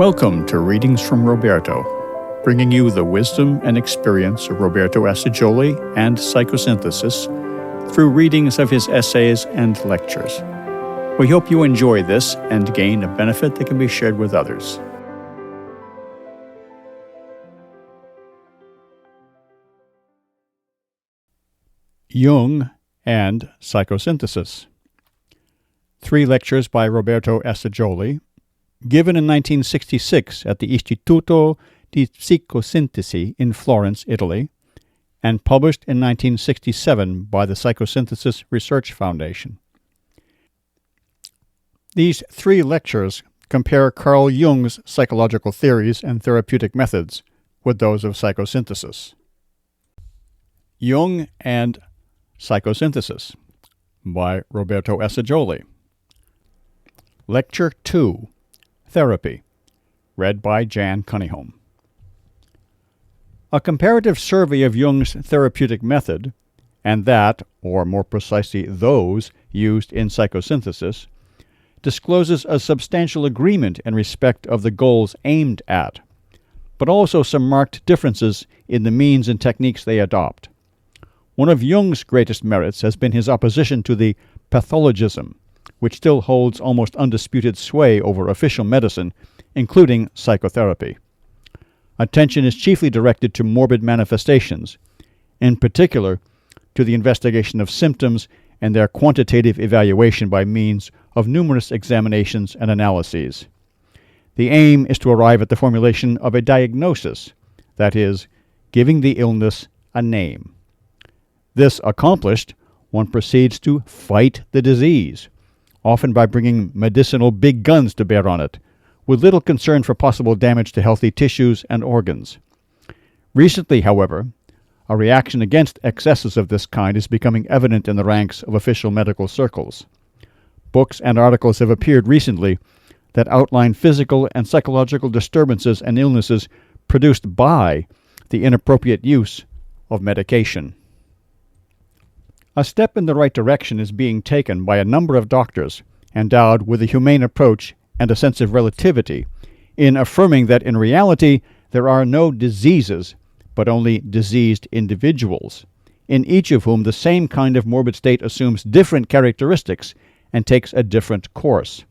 Welcome to Readings from Roberto, bringing you the wisdom and experience of Roberto Assagioli and Psychosynthesis through readings of his essays and lectures. We hope you enjoy this and gain a benefit that can be shared with others. Jung and Psychosynthesis. 3 lectures by Roberto Assagioli, given in 1966 at the Istituto di Psychosynthesis in Florence, Italy, and published in 1967 by the Psychosynthesis Research Foundation. These 3 lectures compare Carl Jung's psychological theories and therapeutic methods with those of psychosynthesis. Jung and Psychosynthesis by Roberto Assagioli. Lecture 2, Therapy, read by Jan Cunningham. A comparative survey of Jung's therapeutic method, and that, or more precisely those, used in psychosynthesis, discloses a substantial agreement in respect of the goals aimed at, but also some marked differences in the means and techniques they adopt. One of Jung's greatest merits has been his opposition to the Pathologism, which still holds almost undisputed sway over official medicine, including psychotherapy. Attention is chiefly directed to morbid manifestations, in particular to the investigation of symptoms and their quantitative evaluation by means of numerous examinations and analyses. The aim is to arrive at the formulation of a diagnosis, that is, giving the illness a name. This accomplished, one proceeds to fight the disease, often by bringing medicinal big guns to bear on it, with little concern for possible damage to healthy tissues and organs. Recently, however, a reaction against excesses of this kind is becoming evident in the ranks of official medical circles. Books and articles have appeared recently that outline physical and psychological disturbances and illnesses produced by the inappropriate use of medication. A step in the right direction is being taken by a number of doctors endowed with a humane approach and a sense of relativity in affirming that in reality there are no diseases, but only diseased individuals, in each of whom the same kind of morbid state assumes different characteristics and takes a different course.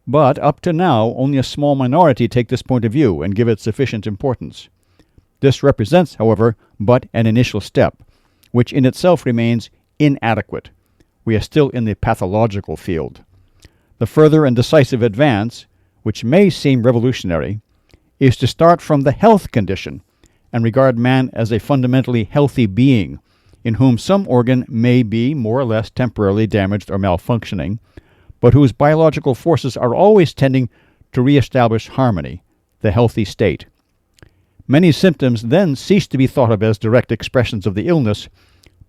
But up to now, only a small minority take this point of view and give it sufficient importance. This represents, however, but an initial step, which in itself remains inadequate. We are still in the pathological field. The further and decisive advance, which may seem revolutionary, is to start from the health condition and regard man as a fundamentally healthy being, in whom some organ may be more or less temporarily damaged or malfunctioning, but whose biological forces are always tending to re-establish harmony, the healthy state. Many symptoms then cease to be thought of as direct expressions of the illness,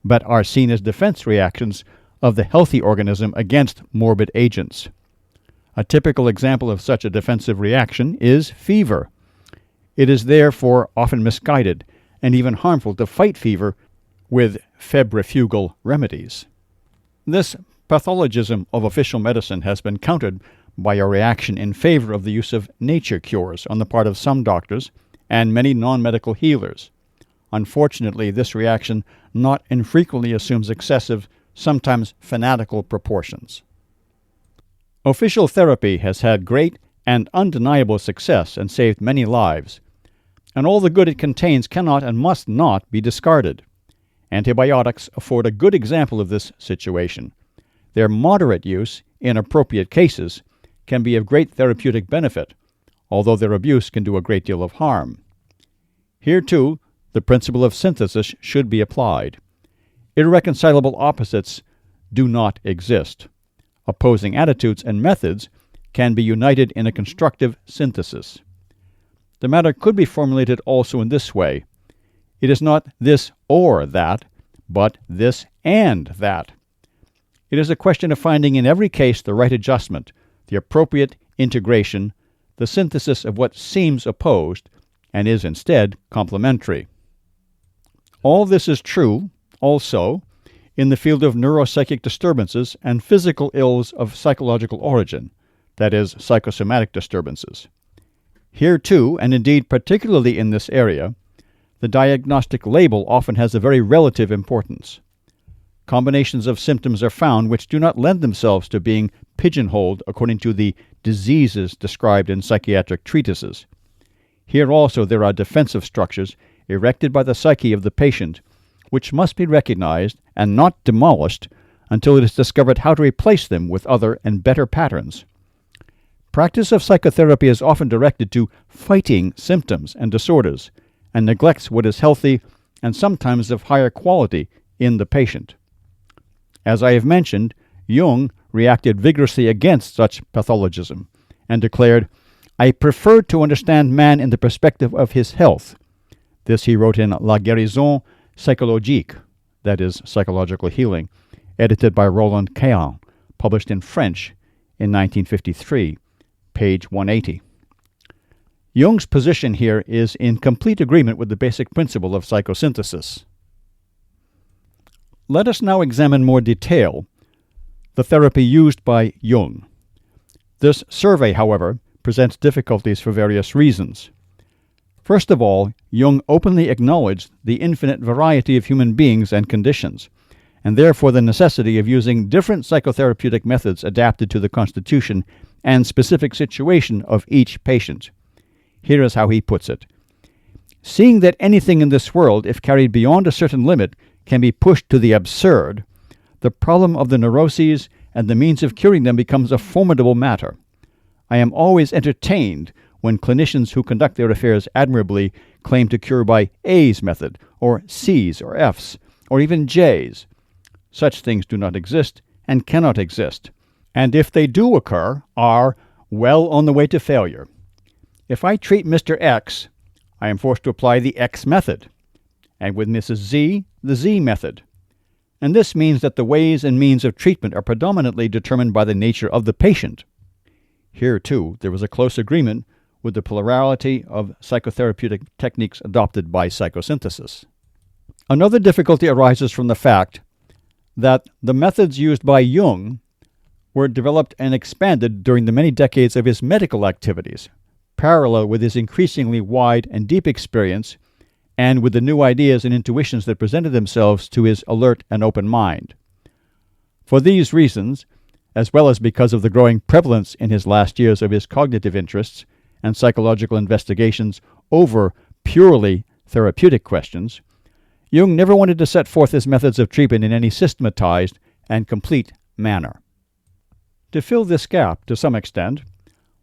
but are seen as defense reactions of the healthy organism against morbid agents. A typical example of such a defensive reaction is fever. It is therefore often misguided and even harmful to fight fever with febrifugal remedies. This pathologism of official medicine has been countered by a reaction in favor of the use of nature cures on the part of some doctors and many non-medical healers. Unfortunately, this reaction not infrequently assumes excessive, sometimes fanatical proportions. Official therapy has had great and undeniable success and saved many lives, and all the good it contains cannot and must not be discarded. Antibiotics afford a good example of this situation. Their moderate use, in appropriate cases, can be of great therapeutic benefit, although their abuse can do a great deal of harm. Here, too, the principle of synthesis should be applied. Irreconcilable opposites do not exist. Opposing attitudes and methods can be united in a constructive synthesis. The matter could be formulated also in this way. It is not this or that, but this and that. It is a question of finding in every case the right adjustment, the appropriate integration, the synthesis of what seems opposed and is instead complementary. All this is true, also, in the field of neuropsychic disturbances and physical ills of psychological origin, that is, psychosomatic disturbances. Here too, and indeed particularly in this area, the diagnostic label often has a very relative importance. Combinations of symptoms are found which do not lend themselves to being pigeonholed according to the diseases described in psychiatric treatises. Here also there are defensive structures erected by the psyche of the patient, which must be recognized and not demolished until it is discovered how to replace them with other and better patterns. Practice of psychotherapy is often directed to fighting symptoms and disorders, and neglects what is healthy and sometimes of higher quality in the patient. As I have mentioned, Jung reacted vigorously against such pathologism and declared, "I prefer to understand man in the perspective of his health." This he wrote in La Guérison Psychologique, that is, Psychological Healing, edited by Roland Cahen, published in French in 1953, page 180. Jung's position here is in complete agreement with the basic principle of psychosynthesis. Let us now examine more detail the therapy used by Jung. This survey, however, presents difficulties for various reasons. First of all, Jung openly acknowledged the infinite variety of human beings and conditions, and therefore the necessity of using different psychotherapeutic methods adapted to the constitution and specific situation of each patient. Here is how he puts it. Seeing that anything in this world, if carried beyond a certain limit, can be pushed to the absurd, the problem of the neuroses and the means of curing them becomes a formidable matter. I am always entertained when clinicians who conduct their affairs admirably claim to cure by A's method, or C's or F's, or even J's. Such things do not exist and cannot exist, and if they do occur, are well on the way to failure. If I treat Mr. X, I am forced to apply the X method, and with Mrs. Z, the Z method. And this means that the ways and means of treatment are predominantly determined by the nature of the patient. Here, too, there was a close agreement with the plurality of psychotherapeutic techniques adopted by psychosynthesis. Another difficulty arises from the fact that the methods used by Jung were developed and expanded during the many decades of his medical activities, parallel with his increasingly wide and deep experience and with the new ideas and intuitions that presented themselves to his alert and open mind. For these reasons, as well as because of the growing prevalence in his last years of his cognitive interests and psychological investigations over purely therapeutic questions, Jung never wanted to set forth his methods of treatment in any systematized and complete manner. To fill this gap to some extent,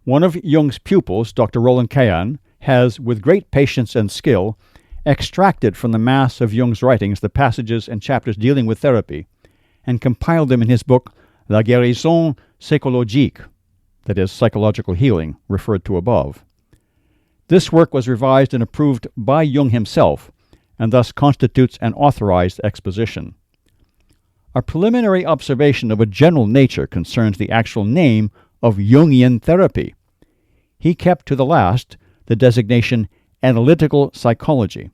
one of Jung's pupils, Dr. Roland Cahen, has, with great patience and skill, extracted from the mass of Jung's writings the passages and chapters dealing with therapy, and compiled them in his book La Guérison Psychologique, that is, Psychological Healing, referred to above. This work was revised and approved by Jung himself, and thus constitutes an authorized exposition. A preliminary observation of a general nature concerns the actual name of Jungian therapy. He kept to the last the designation analytical psychology,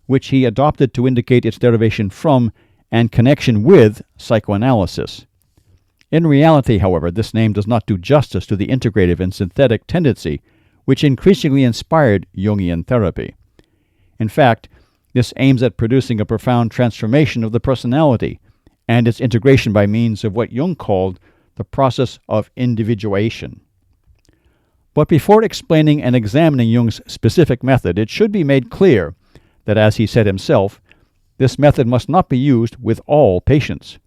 which he adopted to indicate its derivation from and connection with psychoanalysis. In reality, however, this name does not do justice to the integrative and synthetic tendency which increasingly inspired Jungian therapy. In fact, this aims at producing a profound transformation of the personality and its integration by means of what Jung called the process of individuation. But before explaining and examining Jung's specific method, it should be made clear that, as he said himself, this method must not be used with all patients.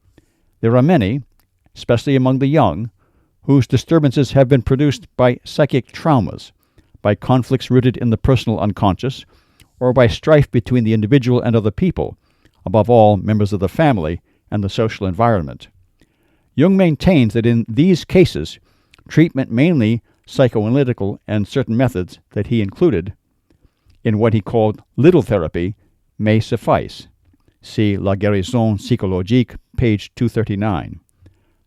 There are many, especially among the young, whose disturbances have been produced by psychic traumas, by conflicts rooted in the personal unconscious, or by strife between the individual and other people, above all members of the family and the social environment. Jung maintains that in these cases, treatment mainly psychoanalytical and certain methods that he included in what he called little therapy may suffice. See La Guérison Psychologique, page 239.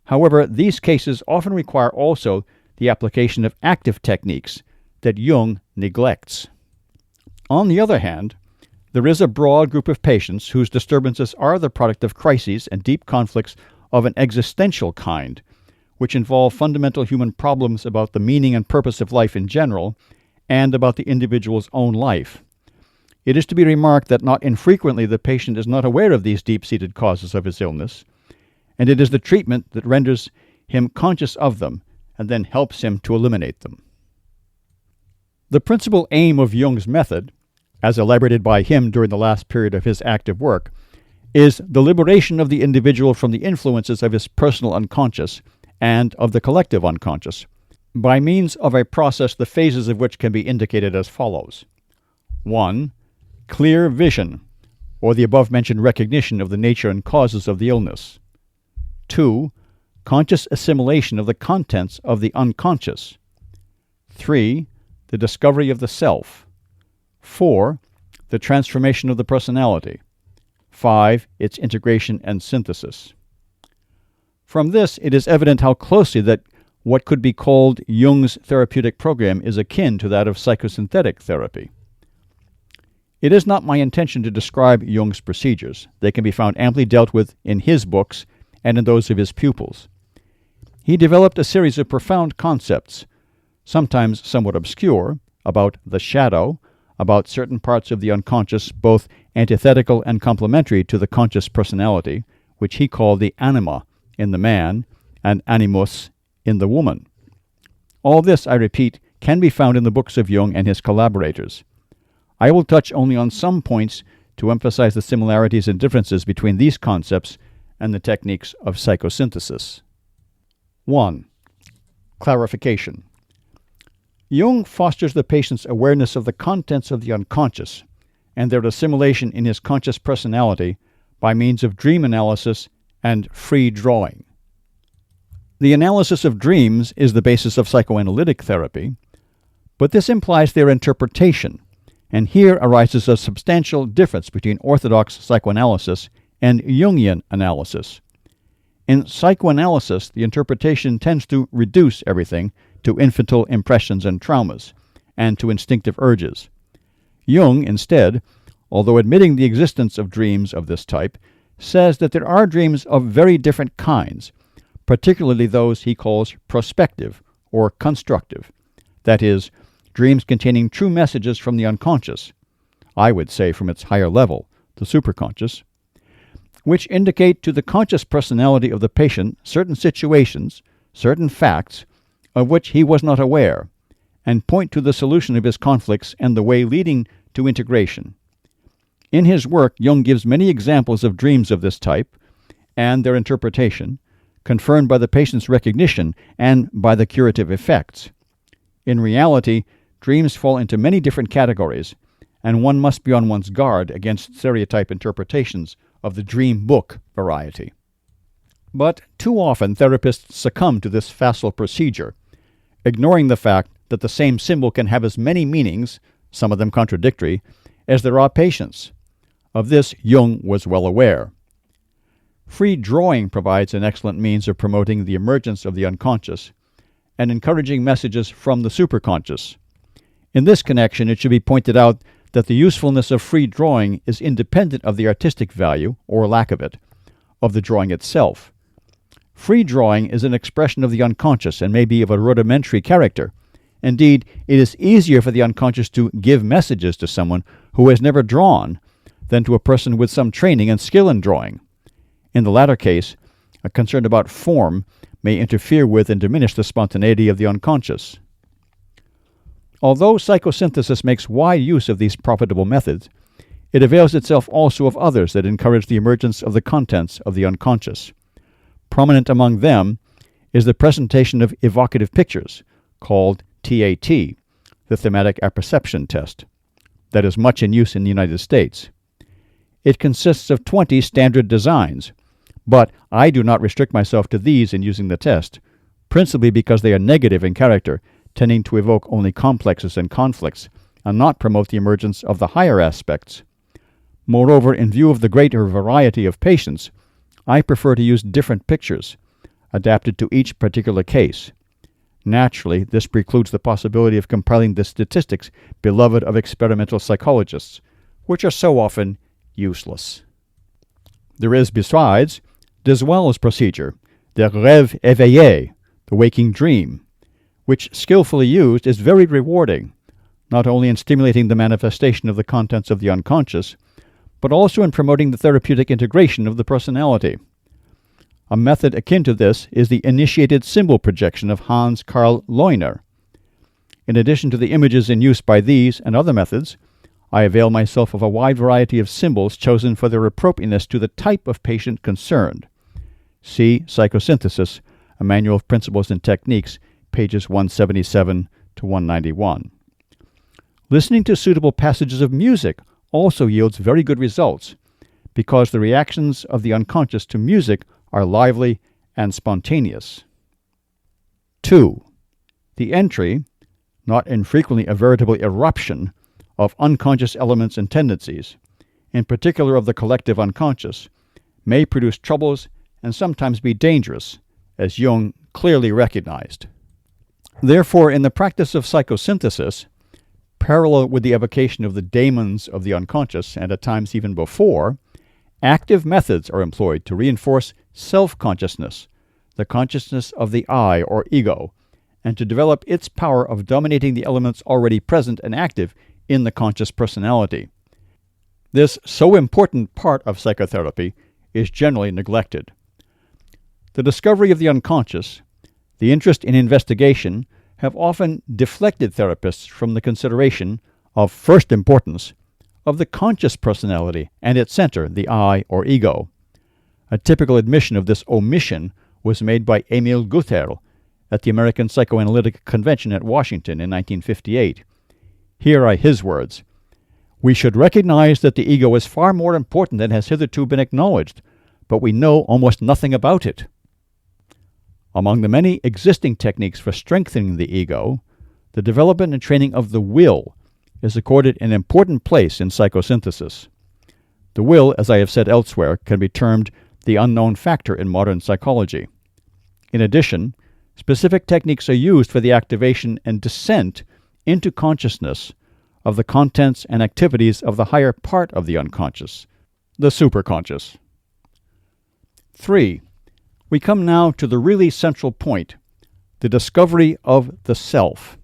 However, these cases often require also the application of active techniques that Jung neglects. On the other hand, there is a broad group of patients whose disturbances are the product of crises and deep conflicts of an existential kind, which involve fundamental human problems about the meaning and purpose of life in general, and about the individual's own life. It is to be remarked that not infrequently the patient is not aware of these deep-seated causes of his illness, and it is the treatment that renders him conscious of them and then helps him to eliminate them. The principal aim of Jung's method, as elaborated by him during the last period of his active work, is the liberation of the individual from the influences of his personal unconscious and of the collective unconscious, by means of a process the phases of which can be indicated as follows. 1. Clear vision, or the above-mentioned recognition of the nature and causes of the illness. 2. Conscious assimilation of the contents of the unconscious. 3. The discovery of the self. 4. The transformation of the personality. 5. Its integration and synthesis. From this, it is evident how closely that what could be called Jung's therapeutic program is akin to that of psychosynthetic therapy. It is not my intention to describe Jung's procedures. They can be found amply dealt with in his books and in those of his pupils. He developed a series of profound concepts, sometimes somewhat obscure, about the shadow, about certain parts of the unconscious, both antithetical and complementary to the conscious personality, which he called the anima in the man and animus in the woman. All this, I repeat, can be found in the books of Jung and his collaborators. I will touch only on some points to emphasize the similarities and differences between these concepts and the techniques of psychosynthesis. 1. Clarification. Jung fosters the patient's awareness of the contents of the unconscious and their assimilation in his conscious personality by means of dream analysis and free drawing. The analysis of dreams is the basis of psychoanalytic therapy, but this implies their interpretation, and here arises a substantial difference between orthodox psychoanalysis and Jungian analysis. In psychoanalysis, the interpretation tends to reduce everything to infantile impressions and traumas, and to instinctive urges. Jung, instead, although admitting the existence of dreams of this type, says that there are dreams of very different kinds, particularly those he calls prospective or constructive, that is, dreams containing true messages from the unconscious, I would say from its higher level, the superconscious, which indicate to the conscious personality of the patient certain situations, certain facts, of which he was not aware, and point to the solution of his conflicts and the way leading to integration. In his work, Jung gives many examples of dreams of this type, and their interpretation, confirmed by the patient's recognition and by the curative effects. In reality, dreams fall into many different categories, and one must be on one's guard against stereotype interpretations of the dream book variety. But too often therapists succumb to this facile procedure, ignoring the fact that the same symbol can have as many meanings, some of them contradictory, as there are patients. Of this Jung was well aware. Free drawing provides an excellent means of promoting the emergence of the unconscious and encouraging messages from the superconscious. In this connection, it should be pointed out that the usefulness of free drawing is independent of the artistic value, or lack of it, of the drawing itself. Free drawing is an expression of the unconscious and may be of a rudimentary character. Indeed, it is easier for the unconscious to give messages to someone who has never drawn than to a person with some training and skill in drawing. In the latter case, a concern about form may interfere with and diminish the spontaneity of the unconscious. Although psychosynthesis makes wide use of these profitable methods, it avails itself also of others that encourage the emergence of the contents of the unconscious. Prominent among them is the presentation of evocative pictures, called TAT, the Thematic Apperception Test, that is much in use in the United States. It consists of 20 standard designs, but I do not restrict myself to these in using the test, principally because they are negative in character, tending to evoke only complexes and conflicts, and not promote the emergence of the higher aspects. Moreover, in view of the greater variety of patients, I prefer to use different pictures, adapted to each particular case. Naturally, this precludes the possibility of compiling the statistics beloved of experimental psychologists, which are so often useless. There is, besides, Deswell's procedure, the rêve éveillé, the waking dream, which, skillfully used, is very rewarding, not only in stimulating the manifestation of the contents of the unconscious, but also in promoting the therapeutic integration of the personality. A method akin to this is the initiated symbol projection of Hans Carl Leuner. In addition to the images in use by these and other methods, I avail myself of a wide variety of symbols chosen for their appropriateness to the type of patient concerned. See Psychosynthesis, a Manual of Principles and Techniques, pages 177 to 191. Listening to suitable passages of music also yields very good results, because the reactions of the unconscious to music are lively and spontaneous. 2. The entry, not infrequently a veritable eruption, of unconscious elements and tendencies, in particular of the collective unconscious, may produce troubles and sometimes be dangerous, as Jung clearly recognized. Therefore, in the practice of psychosynthesis, parallel with the evocation of the daemons of the unconscious, and at times even before, active methods are employed to reinforce self-consciousness, the consciousness of the I or ego, and to develop its power of dominating the elements already present and active in the conscious personality. This so important part of psychotherapy is generally neglected. The discovery of the unconscious, the interest in investigation, have often deflected therapists from the consideration, of first importance, of the conscious personality and its center, the I or ego. A typical admission of this omission was made by Emil Gutherl at the American Psychoanalytic Convention at Washington in 1958. Here are his words: "We should recognize that the ego is far more important than has hitherto been acknowledged, but we know almost nothing about it." Among the many existing techniques for strengthening the ego, the development and training of the will is accorded an important place in psychosynthesis. The will, as I have said elsewhere, can be termed the unknown factor in modern psychology. In addition, specific techniques are used for the activation and descent into consciousness of the contents and activities of the higher part of the unconscious, the superconscious. 3. We come now to the really central point, the discovery of the self.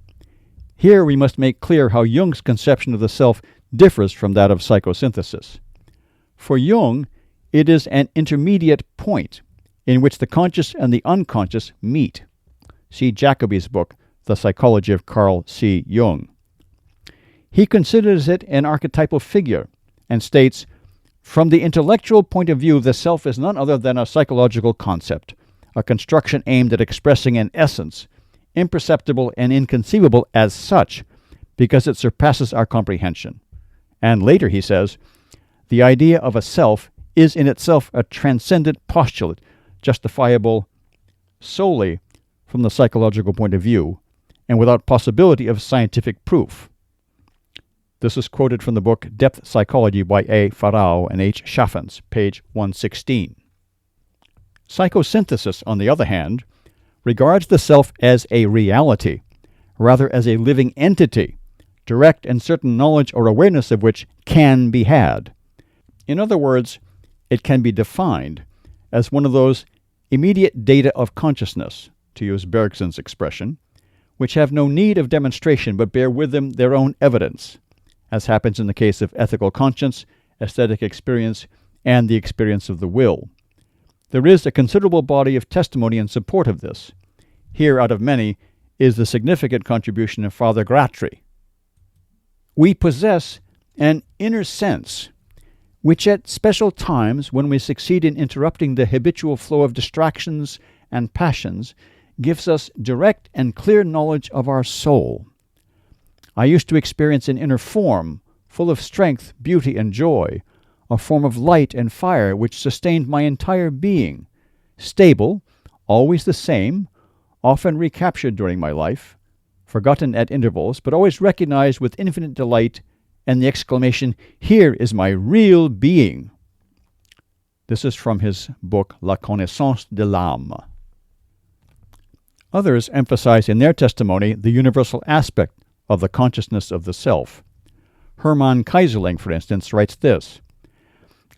Here we must make clear how Jung's conception of the self differs from that of psychosynthesis. For Jung, it is an intermediate point in which the conscious and the unconscious meet. See Jacoby's book, The Psychology of Carl C. Jung. He considers it an archetypal figure and states, "From the intellectual point of view, the self is none other than a psychological concept, a construction aimed at expressing an essence, imperceptible and inconceivable as such, because it surpasses our comprehension." And later he says, "The idea of a self is in itself a transcendent postulate, justifiable solely from the psychological point of view, and without possibility of scientific proof." This is quoted from the book Depth Psychology by A. Farao and H. Schaffens, page 116. Psychosynthesis, on the other hand, regards the self as a reality, rather as a living entity, direct and certain knowledge or awareness of which can be had. In other words, it can be defined as one of those immediate data of consciousness, to use Bergson's expression, which have no need of demonstration but bear with them their own evidence, as happens in the case of ethical conscience, aesthetic experience, and the experience of the will. There is a considerable body of testimony in support of this. Here, out of many, is the significant contribution of Father Gratry. We possess an inner sense, which at special times, when we succeed in interrupting the habitual flow of distractions and passions, gives us direct and clear knowledge of our soul. I used to experience an inner form, full of strength, beauty, and joy, a form of light and fire which sustained my entire being, stable, always the same, often recaptured during my life, forgotten at intervals, but always recognized with infinite delight, and the exclamation, "Here is my real being." This is from his book La Connaissance de l'âme. Others emphasize in their testimony the universal aspect of the consciousness of the self. Hermann Kaiserling, for instance, writes this: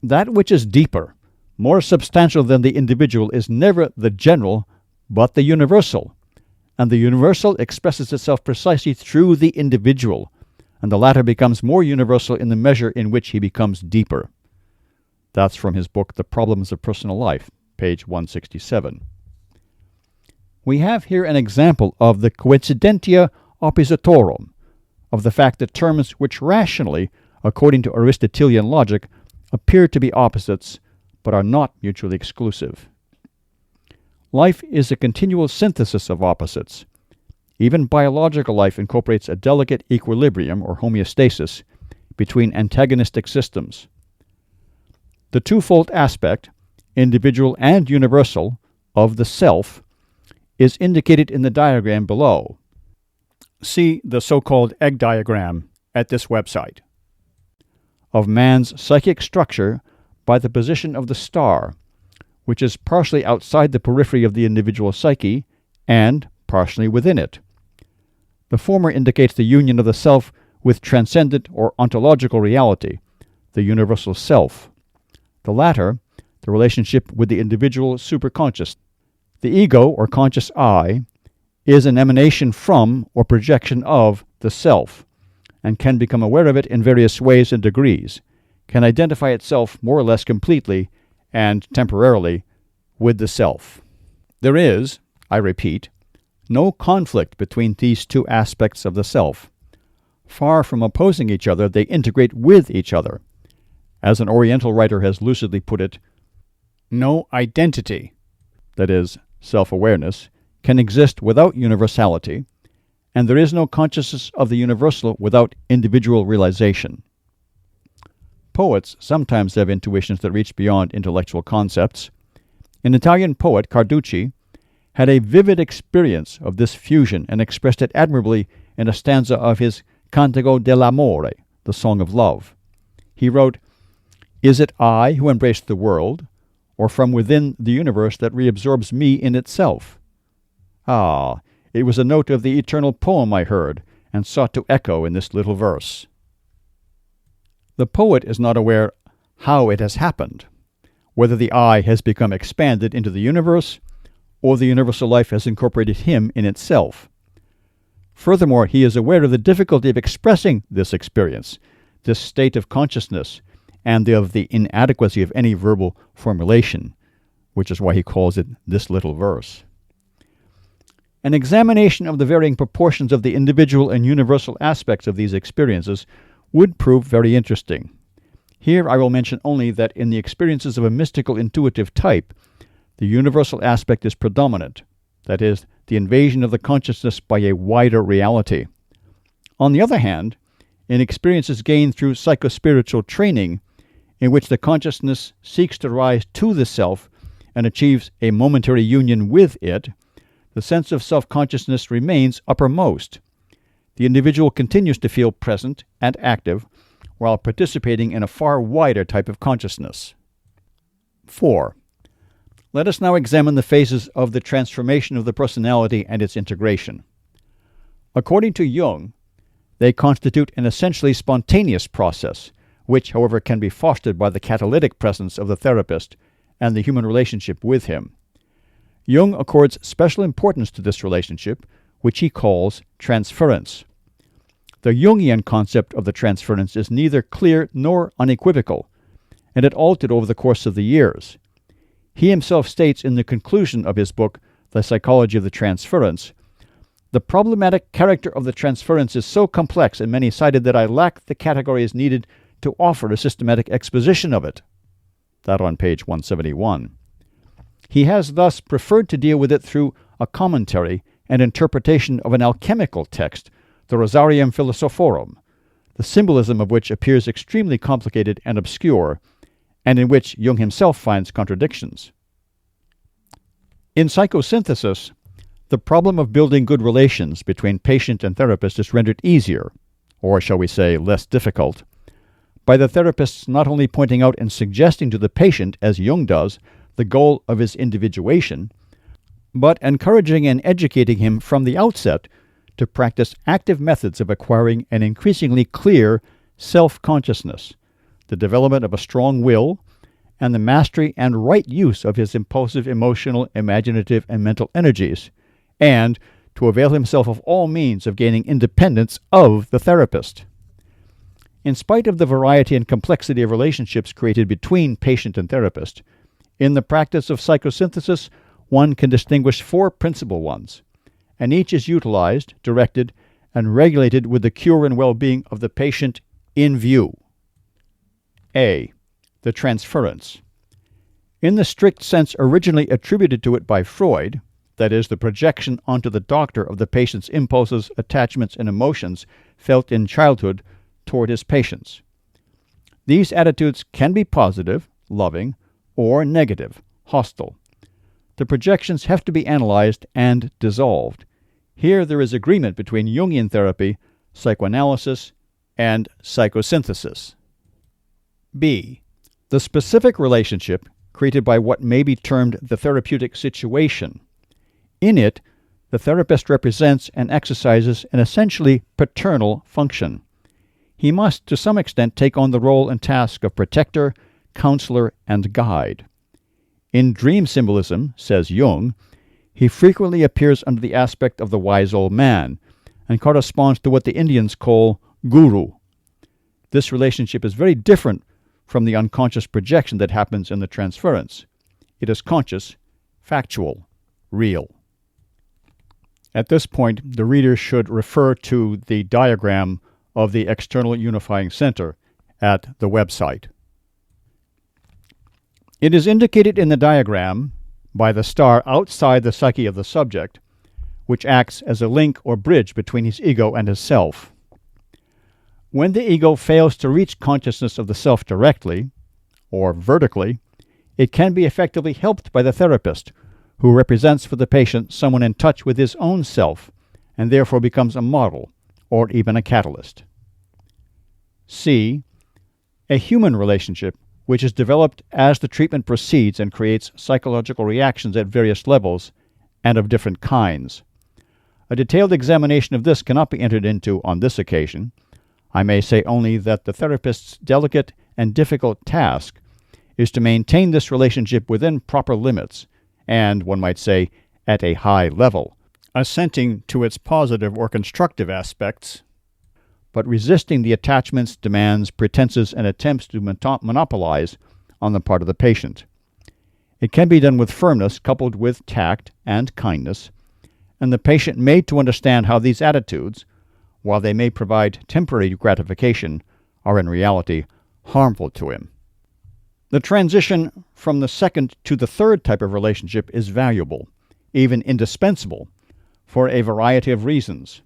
"That which is deeper, more substantial than the individual is never the general, but the universal, and the universal expresses itself precisely through the individual, and the latter becomes more universal in the measure in which he becomes deeper. That's from his book, The Problems of Personal Life, page 167. We have here an example of the coincidentia oppositorum, of the fact that terms which rationally, according to Aristotelian logic, appear to be opposites, but are not mutually exclusive. Life is a continual synthesis of opposites. Even biological life incorporates a delicate equilibrium or homeostasis between antagonistic systems. The twofold aspect, individual and universal, of the self is indicated in the diagram below. See the so-called egg diagram at this website. Of man's psychic structure by the position of the star, which is partially outside the periphery of the individual psyche and partially within it. The former indicates the union of the self with transcendent or ontological reality, the universal self. The latter, the relationship with the individual superconscious. The ego, or conscious I, is an emanation from or projection of the self, and can become aware of it in various ways and degrees, can identify itself more or less completely and temporarily with the self. There is, I repeat, no conflict between these two aspects of the self. Far from opposing each other, they integrate with each other. As an Oriental writer has lucidly put it, no identity, that is, self-awareness, can exist without universality, and there is no consciousness of the universal without individual realization. Poets sometimes have intuitions that reach beyond intellectual concepts. An Italian poet, Carducci, had a vivid experience of this fusion and expressed it admirably in a stanza of his Cantico dell'amore, the Song of Love. He wrote, "Is it I who embraced the world, or from within the universe that reabsorbs me in itself? Ah, it was a note of the eternal poem I heard, and sought to echo in this little verse." The poet is not aware how it has happened, whether the I has become expanded into the universe, or the universal life has incorporated him in itself. Furthermore, he is aware of the difficulty of expressing this experience, this state of consciousness, and of the inadequacy of any verbal formulation, which is why he calls it this little verse. An examination of the varying proportions of the individual and universal aspects of these experiences would prove very interesting. Here I will mention only that in the experiences of a mystical intuitive type, the universal aspect is predominant, that is, the invasion of the consciousness by a wider reality. On the other hand, in experiences gained through psychospiritual training, in which the consciousness seeks to rise to the self and achieves a momentary union with it, the sense of self-consciousness remains uppermost. The individual continues to feel present and active while participating in a far wider type of consciousness. 4. Let us now examine the phases of the transformation of the personality and its integration. According to Jung, they constitute an essentially spontaneous process, which, however, can be fostered by the catalytic presence of the therapist and the human relationship with him. Jung accords special importance to this relationship, which he calls transference. The Jungian concept of the transference is neither clear nor unequivocal, and it altered over the course of the years. He himself states in the conclusion of his book, The Psychology of the Transference, "The problematic character of the transference is so complex and many-sided that I lack the categories needed to offer a systematic exposition of it." That on page 171. He has thus preferred to deal with it through a commentary and interpretation of an alchemical text, the Rosarium Philosophorum, the symbolism of which appears extremely complicated and obscure, and in which Jung himself finds contradictions. In Psychosynthesis, the problem of building good relations between patient and therapist is rendered easier, or shall we say less difficult, by the therapist's not only pointing out and suggesting to the patient, as Jung does, the goal of his individuation, but encouraging and educating him from the outset to practice active methods of acquiring an increasingly clear self-consciousness, the development of a strong will, and the mastery and right use of his impulsive, emotional, imaginative, and mental energies, and to avail himself of all means of gaining independence of the therapist. In spite of the variety and complexity of relationships created between patient and therapist, in the practice of psychosynthesis, one can distinguish 4 principal ones, and each is utilized, directed, and regulated with the cure and well-being of the patient in view. A. The transference. In the strict sense originally attributed to it by Freud, that is, the projection onto the doctor of the patient's impulses, attachments, and emotions felt in childhood toward his patients. These attitudes can be positive, loving, or negative, hostile. The projections have to be analyzed and dissolved. Here there is agreement between Jungian therapy, psychoanalysis, and psychosynthesis. B. The specific relationship created by what may be termed the therapeutic situation. In it, the therapist represents and exercises an essentially paternal function. He must, to some extent, take on the role and task of protector, counselor, and guide. In dream symbolism, says Jung, he frequently appears under the aspect of the wise old man and corresponds to what the Indians call guru. This relationship is very different from the unconscious projection that happens in the transference. It is conscious, factual, real. At this point, the reader should refer to the diagram of the external unifying center at the website. It is indicated in the diagram by the star outside the psyche of the subject, which acts as a link or bridge between his ego and his self. When the ego fails to reach consciousness of the self directly, or vertically, it can be effectively helped by the therapist, who represents for the patient someone in touch with his own self, and therefore becomes a model, or even a catalyst. C. A human relationship, which is developed as the treatment proceeds and creates psychological reactions at various levels and of different kinds. A detailed examination of this cannot be entered into on this occasion. I may say only that the therapist's delicate and difficult task is to maintain this relationship within proper limits and, one might say, at a high level, assenting to its positive or constructive aspects, but resisting the attachments, demands, pretenses, and attempts to monopolize on the part of the patient. It can be done with firmness coupled with tact and kindness, and the patient made to understand how these attitudes, while they may provide temporary gratification, are in reality harmful to him. The transition from the second to the third type of relationship is valuable, even indispensable, for a variety of reasons.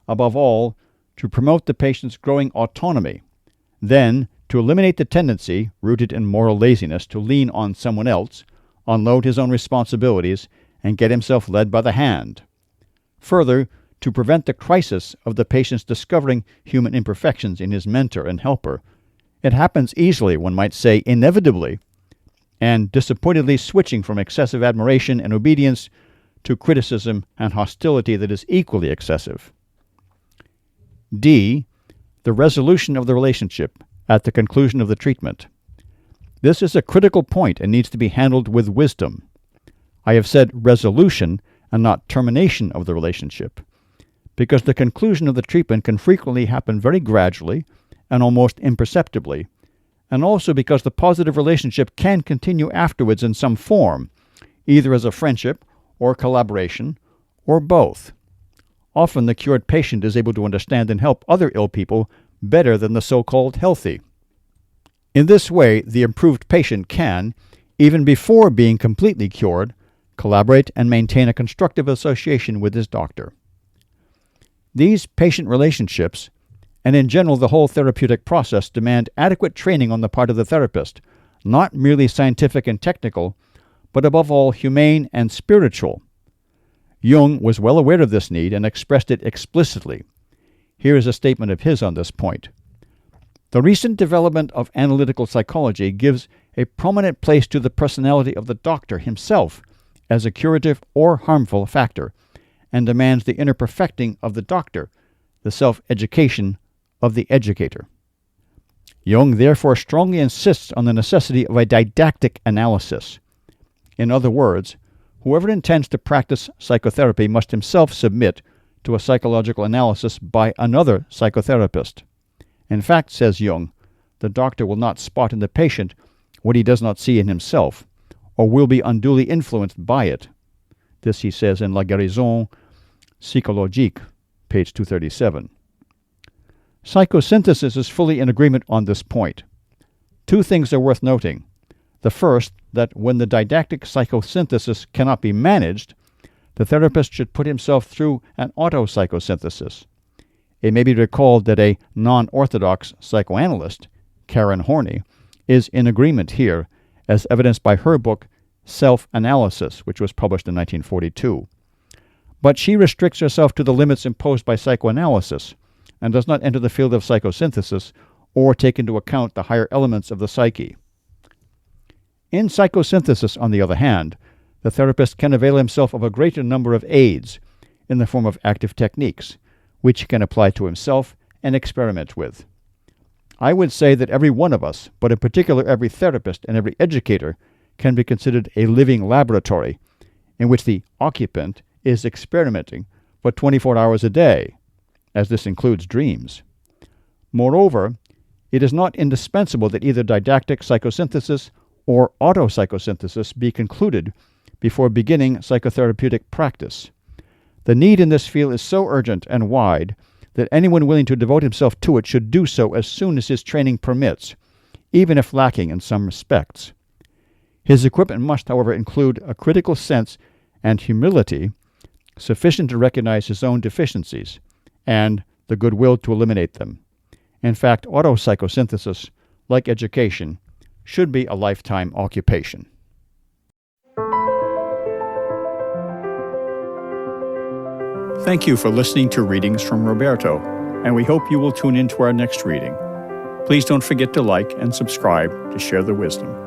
Above all, to promote the patient's growing autonomy, then to eliminate the tendency, rooted in moral laziness, to lean on someone else, unload his own responsibilities, and get himself led by the hand. Further, to prevent the crisis of the patient's discovering human imperfections in his mentor and helper. It happens easily, one might say inevitably, and disappointedly switching from excessive admiration and obedience to criticism and hostility that is equally excessive. D. The resolution of the relationship at the conclusion of the treatment. This is a critical point and needs to be handled with wisdom. I have said resolution and not termination of the relationship, because the conclusion of the treatment can frequently happen very gradually and almost imperceptibly, and also because the positive relationship can continue afterwards in some form, either as a friendship or collaboration, or both. Often the cured patient is able to understand and help other ill people better than the so-called healthy. In this way, the improved patient can, even before being completely cured, collaborate and maintain a constructive association with his doctor. These patient relationships, and in general the whole therapeutic process, demand adequate training on the part of the therapist, not merely scientific and technical, but above all humane and spiritual. Jung was well aware of this need and expressed it explicitly. Here is a statement of his on this point. The recent development of analytical psychology gives a prominent place to the personality of the doctor himself as a curative or harmful factor, and demands the inner perfecting of the doctor, the self-education of the educator. Jung therefore strongly insists on the necessity of a didactic analysis. In other words, whoever intends to practice psychotherapy must himself submit to a psychological analysis by another psychotherapist, In fact, says Jung, the doctor will not spot in the patient what he does not see in himself, or will be unduly influenced by it. This he says in La Guérison Psychologique, page 237. Psychosynthesis is fully in agreement on this point. Two things are worth noting. The first, that when the didactic psychosynthesis cannot be managed, the therapist should put himself through an auto-psychosynthesis. It may be recalled that a non-orthodox psychoanalyst, Karen Horney, is in agreement here, as evidenced by her book Self-Analysis, which was published in 1942. But she restricts herself to the limits imposed by psychoanalysis, and does not enter the field of psychosynthesis or take into account the higher elements of the psyche. In psychosynthesis, on the other hand, the therapist can avail himself of a greater number of aids in the form of active techniques, which he can apply to himself and experiment with. I would say that every one of us, but in particular every therapist and every educator, can be considered a living laboratory in which the occupant is experimenting for 24 hours a day, as this includes dreams. Moreover, it is not indispensable that either didactic psychosynthesis or auto-psychosynthesis be concluded before beginning psychotherapeutic practice. The need in this field is so urgent and wide that anyone willing to devote himself to it should do so as soon as his training permits, even if lacking in some respects. His equipment must, however, include a critical sense and humility sufficient to recognize his own deficiencies, and the goodwill to eliminate them. In fact, auto-psychosynthesis, like education, should be a lifetime occupation. Thank you for listening to Readings from Roberto, and we hope you will tune in to our next reading. Please don't forget to like and subscribe to share the wisdom.